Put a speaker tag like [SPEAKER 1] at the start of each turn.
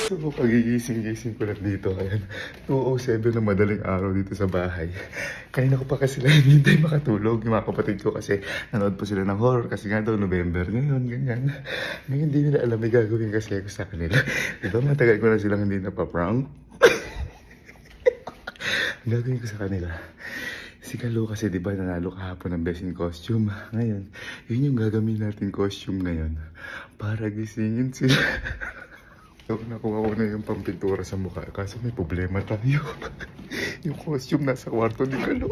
[SPEAKER 1] So, pagigising-gising ko lang dito. Ayan, 2:07 na madaling araw dito sa bahay. Kanina ko pa kasi lang hindi makatulog. Yung mga kapatid ko kasi nanood po sila ng horror kasi nga daw November ngayon, ganyan. Ngayon hindi nila alam may gagawin kasi ako sa kanila. Diba matagal ko na silang hindi napaprank? Ang gagawin ko sa kanila. Si Kalo kasi diba nanalo kahapon ng best in costume. Ngayon, yun yung gagawin natin costume ngayon. Para gisingin sila. So, nakuha ko na yung pampintura sa mukha. Kaso may problema tayo. Yung costume nasa kwarto ni Kalo.